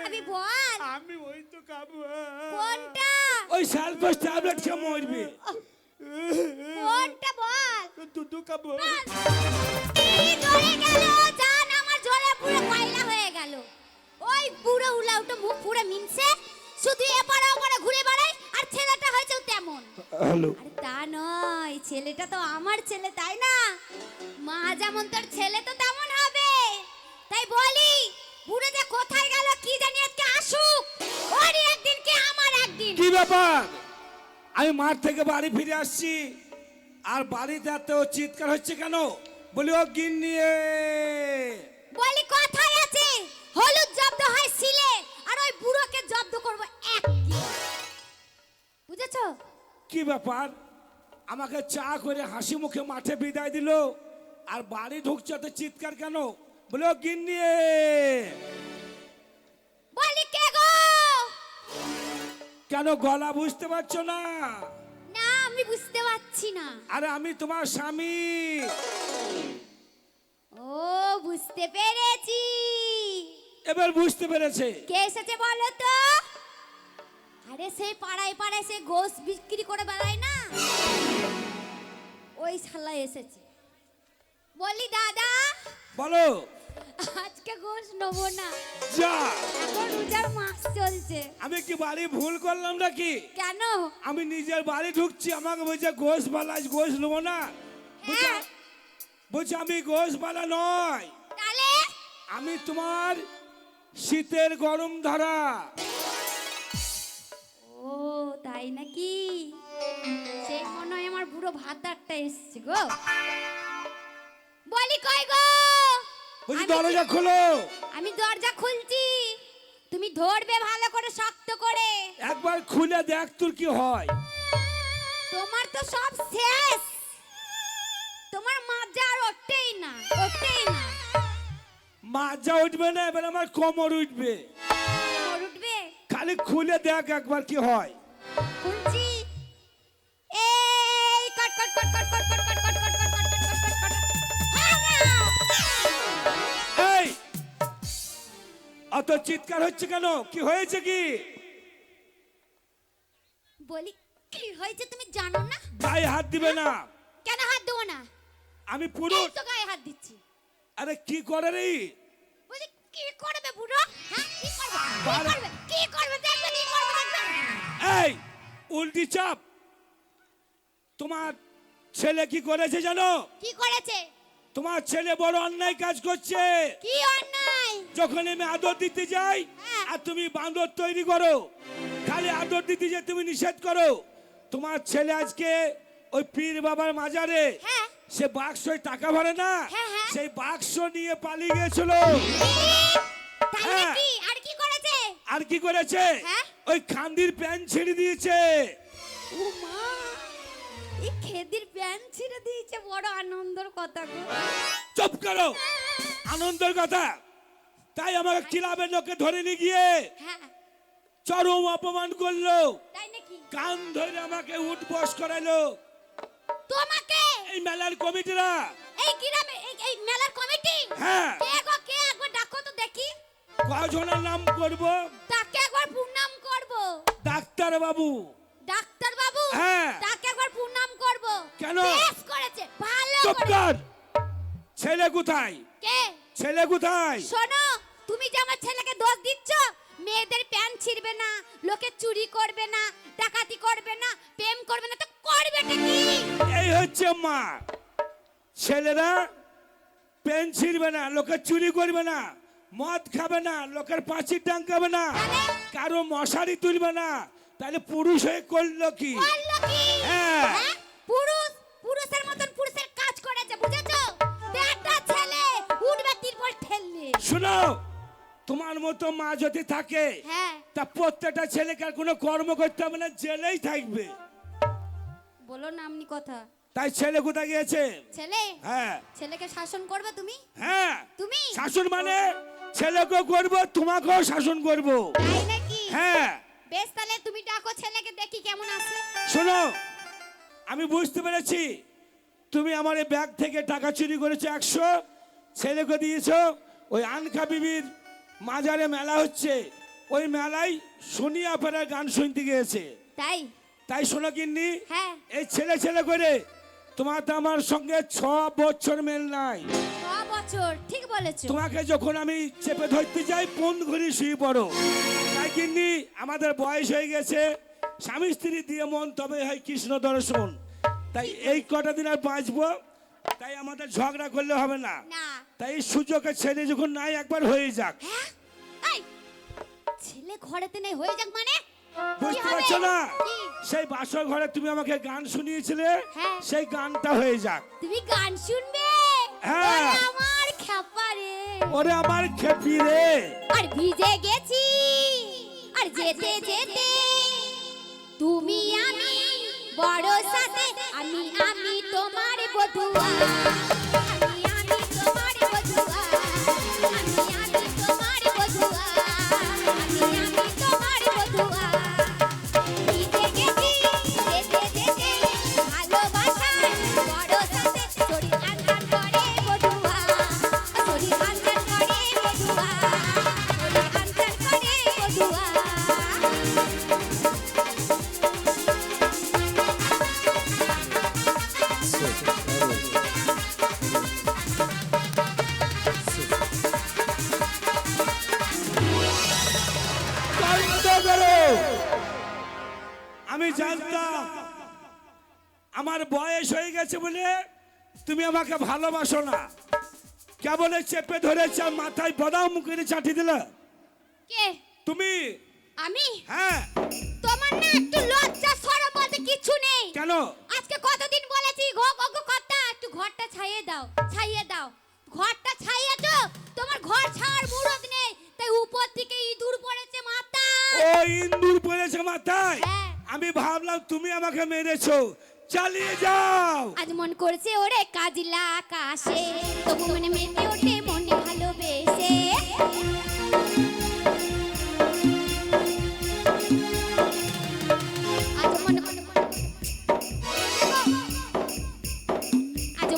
খাবি বল? আমি ওই তো খাবো। কোনটা? ওই সালফাস ট্যাবলেট খেয়ে মরবি। কোনটা বল? দুধু খাবো। এই ধরে গেল জান, আমার ঝোলে পুরো কয়লা হয়ে গেল। ওই পুরো উলাউটো মুখ পুরো মিনছে, শুধু এপারে ওপারে ঘুরে বেড়ায়, আর ছেলেটা হয়েছে তেমন। হ্যালো। আরে তা নয়, ছেলেটা তো আমার ছেলে, তাই না? মা যেমন তোর ছেলে তো তেমন হবে। তাই বলি বুড়ো যে কোথায় গেল কি জানি, আজকে আসুক। ওরই একদিন কি আমার একদিন। কি ব্যাপার? আমি মাঠ থেকে বাড়ি ফিরে আসছি, আর বাড়িতে এত চিৎকার হচ্ছে কেন? বলি ও গিন্নি। বলি কোথায় আছে? হলুদ জব্দ হয় সিলে, আর ওই বুড়োকে জব্দ করব একদিন। বুঝেছো? কি ব্যাপার? আমাকে চা করে হাসি মুখে মাঠে বিদায় দিল, আর বাড়ি ঢুকছে তো চিৎকার কেন? বলে ও গিন্নি। বলি কে গো? কেন গলা বুঝতে পারছো না? না আমি বুঝতে পারছি না। আরে আমি তোমার স্বামী। ও বুঝতে পেরেছি। এবার বুঝতে পেরেছে? কে এসেছে বলো তো? আরে সেই পাড়ায় পাড়ায় সে গোশ বিক্রি করে বেড়ায় না, ওই শালা এসেছে। বলি দাদা, বলো। আজকে গোশ নেবো না, যা। এখন রোজার মাস চলছে। আমি কি বাড়ি ভুল করলাম নাকি? কেন? আমি নিজের বাড়ি ঢুকছি, আমাকে বলছে গোশ বালা, গোশ নেবো না। হ্যাঁ। বলছে আমি গোশ বালা নয়, তাহলে আমি তোমার শীতের গরম ধরা। ও তাই নাকি? সেই মনে হয় আমার বুড়ো ভাতারটা এসছে গো। বলি কই গো? বলছি আমি দরজা খোলো। আমি দরজা খুলছি, তুমি ধরবে ভালো করে, শক্ত করে। একবার খুলে দেখ তোর কি হয়। তোমার তো সব শেষ, তোমার মাজা আর ওঠেই না, ওঠেই না। মাজা উঠবে না, এবার আমার কোমর উঠবে। মোর উঠবে? খালি খুলে দেখ একবার কি হয়। খুলছি। এই কট কট কট কট কট কট কট কট কট কট কট কট কট কট। এই অত চিৎকার হচ্ছে কেন? কি হয়েছে কি? বলি কি হয়েছে তুমি জানো না? গায়ে হাত দিবে না। কেন হাত দেবো না? আমি এই পুরুষ। তো গায়ে হাত দিচ্ছি। আরে কি করে রে? বলি কি করবে বুড়ো? হ্যাঁ কি করবে? কি করবে? কি করবে দেখবে, কি করবে দেখবে। এই উল্টি চাপ। তোমার ছেলে কি করেছে জানো? কি করেছে? তোমার ছেলে বড় অন্যায় কাজ করছে। কি অন্যায়? যখন আমি আদর দিতে যাই, হ্যাঁ। আর তুমি বাঁদর তৈরি করো, খালি আদর দিতে যে তুমি নিষেধ করো। তোমার ছেলে আজকে ওই পীর বাবার মাজারে হ্যাঁ। সে বাক্সয় টাকা ভরে না, হ্যাঁ, হ্যাঁ। সেই বাক্স নিয়ে পালিয়ে গেছিল। তাই হ্যাঁ। নাকি? আর কি করেছে? আর কি করেছে? হ্যাঁ। ওই খান্দির প্যান্ট ছেড়ে দিয়েছে। ও মা, এই খেদির প্যান্ট ছিঁড়ে দিয়েছে, বড় আনন্দের কথা গো। চুপ করো, আনন্দের কথা। তাই আমাকে ক্লাবের লোকে ধরে নিয়ে গিয়ে হ্যাঁ চরম অপমান করলো। তাই নাকি? কান ধরে আমাকে উঠবস করাইলো তোমাকে এই মেলার কমিটিরা। এই গ্রামে এই মেলার কমিটি? হ্যাঁ। কে গো কে? একবার ডাকো তো দেখি। কজনের নাম করব? তাকে একবার প্রণাম করব। ডাক্তার বাবু। ডাক্তার বাবু? হ্যাঁ। তাকে একবার প্রণাম করব। কেন? বেশ করেছে, ভালো চুপ করেছে। কর। ছেলে কোথায়? কে? ছেলে কোথায়? শোনো, তুমি যে আমার ছেলেকে দোষ দিচ্ছ, মেয়েদের প্যান্ট ছিঁড়বে না, লোকে চুরি করবে না, ডাকাতি করবে না, প্রেম করবে না, তো করবেটা কি? এই হচ্ছে মা। ছেলেরা পেন ছিঁড়বে না, লোকের চুরি করবে না, মদ খাবে না, লোকের পাঁচির ডাঙ্গাবে না, কারো মশারি তুলবে না। তাহলে পুরুষ হয়ে করলো কি? করলো কি? হ্যাঁ। হ্যাঁ? পুরুষ পুরুষের মতন পুরুষের কাজ করেছে, বুঝেছো? বেটা ছেলে উঠবে তিরপল ঠেললে। শোনো, তোমার মতো মা যদি থাকে, হ্যাঁ। তা প্রত্যেকটা ছেলেকে আর কোনো কর্ম করতে হবে না, জেলেই থাকবে। বলো না আমনি কথা। তাই ছেলে কোথায় গিয়েছে? ছেলে? হ্যাঁ। ছেলেকে শাসন করবে তুমি? হ্যাঁ। তুমি? শাসন মানে ছেলেকেও করবো, তোমাকেও শাসন করবো। তাই নাকি? হ্যাঁ। বেশ, তাহলে তুমি ডাকো ছেলেকে, দেখি কেমন আছে। শোনো, আমি বুঝতে পেরেছি তুমি আমার এই ব্যাগ থেকে টাকা চুরি করেছো 100, ছেলেকে দিয়েছো ওই আনখা বিবির মাজারে মেলা হচ্ছে, ওই মেলায় সোনিয়া পাড়ার গান শুনতে গিয়েছে। তাই তাই শোনো গিন্নি, হ্যাঁ এই ছেলে ছেলে করে তোমার তো আমার সঙ্গে 6 বছর মেল নাই। 6 বছর ঠিক বলেছো। তোমাকে যখন আমি চেপে ধরতে যাই কোন ঘুরি শুয়ে পড়ো। তাই গিন্নি আমাদের বয়স হয়ে গেছে, স্বামী স্ত্রী দিয়ে মন তবে হয় কৃষ্ণ দর্শন। তাই এই কটা দিন আর বাঁচবো, তাই আমাদের ঝগড়া করলে হবে না। না তাই এই সুযোগের ছেলে যখন নাই একবার হয়ে যাক। হ্যাঁ এই ছেলে ঘরেতে নেই হয়ে যাক মানে বুঝতে কি হবে? পারছো না? কি? সেই বাসর ঘরে তুমি আমাকে গান শুনিয়েছিলে, হ্যাঁ। সেই গানটা হয়ে যাক। তুমি গান শুনবে? হ্যাঁ। ওরে আমার খেপা রে, ওরে আমার খেপি রে, আর ভিজে গেছি আর যেতে যেতে তুমি আমি বড় সাথে আমি তোমার বধুয়া, আমি তোমার বধুয়া, আমি তোমার বধুয়া, আমি তোমার বধুয়া। ভিজে গেছি যেতে যেতে ভালোবাসার বড় সাথে শরীর আনন্দ করে বধুয়া, শরীর আনন্দ করে বধুয়া, শরীর আনন্দ করে বধুয়া। বন্ধ করো। আমি জানতাম আমার বয়স হয়ে গেছে বলে তুমি আমাকে ভালোবাসো না। কেবল চেপে ধরেছে মাথায় বদাম মুখে চাটি দিল কে? তুমি। আমি? হ্যাঁ। তোমার না একটু লজ্জা শরম বলতে কিছু নেই। কেন? আজকে কতদিন বলেছি গো গো গো কথা, একটু ঘরটা ছাইয়ে দাও, ছাইয়ে দাও। ঘরটা ছাইয়ে দাও, তোমার ঘর ছাড় মুরদ নেই, তাই উপর থেকে ইঁদুর পড়েছে মাথায়। ও ইন্দুর পড়েছে মাথায়। হ্যাঁ। আমি ভাবলাম তুমি আমাকে মেরেছো। চালিয়ে যাও। আজ মন করছে ওরে কাজলা আকাশে, তবু মনে মেতে ওঠে মনে ভালোবেসে। আজ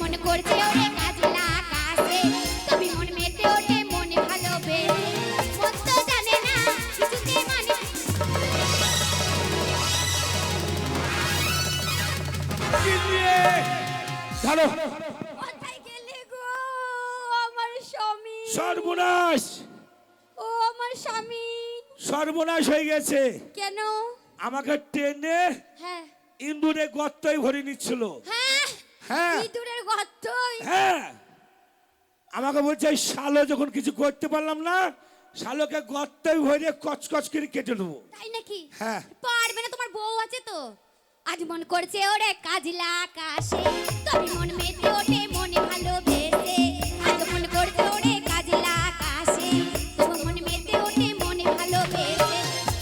মনে করছে ওরে কাজলা আকাশে, তবে মন মেতে ওঠে মনে ভালোবেসে। মন তো জানে না কিছুতে মানে। ধরো। কোথায় গেলে গো আমার স্বামী? সর্বনাশ, ও আমার স্বামী। সর্বনাশ হয়ে গেছে। কেন? আমাকে টেনে হ্যাঁ ইন্দুরে গর্তই ভরে নিচ্ছিল। হ্যাঁ হ্যাঁ ইঁদুরের গর্তই। হ্যাঁ। আমাকে বলছে এই শালো যখন কিছু করতে পারলাম না, শালোকে গর্তই ভরে কচকচ করে কেটে নেবো। তাই নাকি? হ্যাঁ। পারবে না, তোমার বউ আছে তো। আজ মন করছে ওরে কাজলা আকাশে, তবে মন মেতে ওঠে মনে ভালোবেসে। আজ মন করছে ওরে কাজলা আকাশে, তবে মন মেতে ওঠে মনে ভালোবেসে।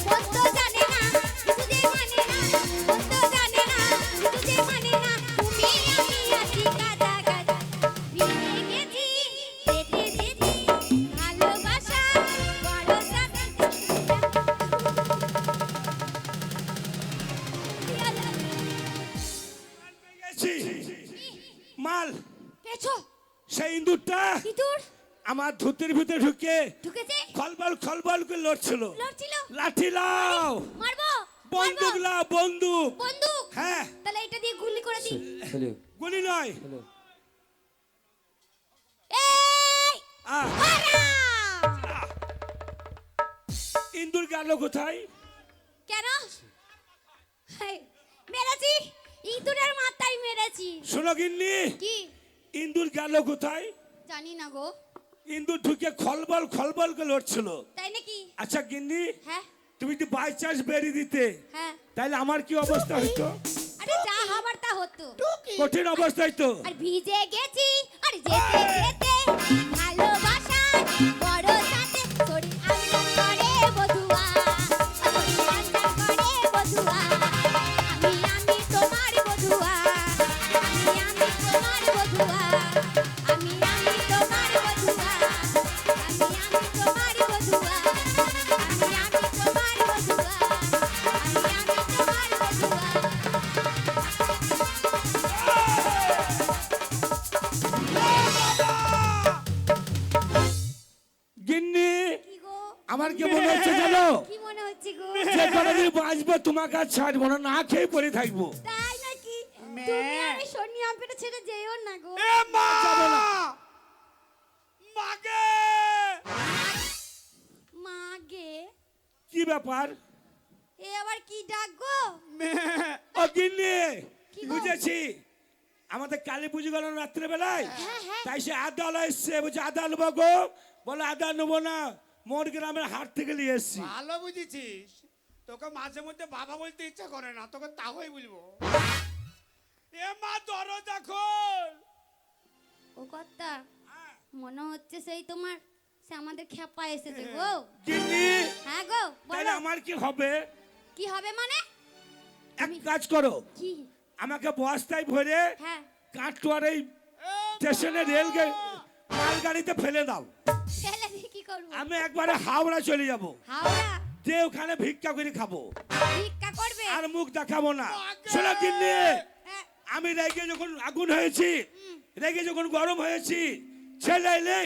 মন তো জানে না কিছু যে মানে না, মন তো জানে না কিছু যে মানে না। তুমি আমি আছি কাছাকাছি, ভিজে গেছি যেতে যেতে ভালোবাসা বড় সাথে। গেছি। মাল পেছো সেই ইন্দুরটা ইঁদুর আমার ধুতির ভিতরে ঢুকে ঢুকেছে, খলবল খলবল করে লড়ছিল। লড়ছিল। লাঠি লাও, মারবো? বন্দুক মারবো? লাও, বন্দুক। বন্দুক? হ্যাঁ। তাহলে এটা দিয়ে গুলি করে দিই। হ্যালো গুলি নয়। হ্যালো এই আহ, হারা! ইন্দুর গেল কোথায়? কেন? হাই, মেরেছি ইঁদুরের মাথায় মেরেছি। শোনো গিন্নি, কি? ইন্দুর গেল কোথায়? জানি না গো। ইন্দুর ঢুকে খলবল খলবল করে লড়ছিল। তাই নাকি? আচ্ছা গিন্নি, হ্যাঁ তুমি যদি বাই চান্স বেরিয়ে দিতে, হ্যাঁ। তাহলে আমার কি অবস্থা হইতো? আরে যা হবার তা হতো। কঠিন অবস্থা হইতো। আর ভিজে গেছি আর যেতে যেতে ভালোবাসা বড় সাথে শরীর আনন্দ করে বধুয়া, শরীর আনন্দ করে বধুয়া। আমি তোমার বধুয়া, আমি তোমার বধুয়া, আমি তোমার বধুয়া, আমি তোমার বধুয়া, আমি তোমার বধুয়া, আমি তোমার বধুয়া। আমার কি মনে হচ্ছে জানো কি মনে হচ্ছে গো? যে কোনোদিন বাঁচবো তোমাকে আর ছাড়বো না, না খেয়ে পড়ে থাকবো। তাই নাকি? মে। তুমি আর এই শনি আম্পিটা ছেড়ে যেও না গো। এ মা যাবো না। মাগে মাগে, কি ব্যাপার? এ আবার কি ডাক গো? মে ও গিন্নি, কি গো? বুঝেছি আমাদের কালী পুজো গেল রাত্রে বেলায়, হ্যাঁ, হ্যাঁ। তাই সে আদা এসছে, বলছে আদা নেবো গো, বলে আদা নেবো না, মোর গ্রামের হাট থেকে নিয়ে এসছি। ভালো বুঝেছিস, তোকে মাঝে মধ্যে বাবা বলতে ইচ্ছা করে না, তোকে তাহই বলবো। এ মা দরজা খোল। ও কর্তা, মনে হচ্ছে সেই তোমার সে আমাদের খেপা এসেছে গো। গিন্নি, হ্যাঁ গো, তাহলে বলো আমার কি হবে? কি হবে মানে? এক কাজ করো, কি? আমাকে বস্তায় ভরে হ্যাঁ, কাটোয়ার এই এ স্টেশনে মালগাড়িতে ফেলে দাও, ফেলে দিয়ে কি করবো? আমি একবারে হাওড়া চলে যাব, হাওড়া যে ওখানে ভিক্ষা করে খাবো, ভিক্ষা করবে? আর মুখ দেখাবো না। শোনো গিন্নি, হ্যাঁ, আমি রেগে যখন আগুন হয়েছি, রেগে যখন গরম হয়েছি, ছেলে এলে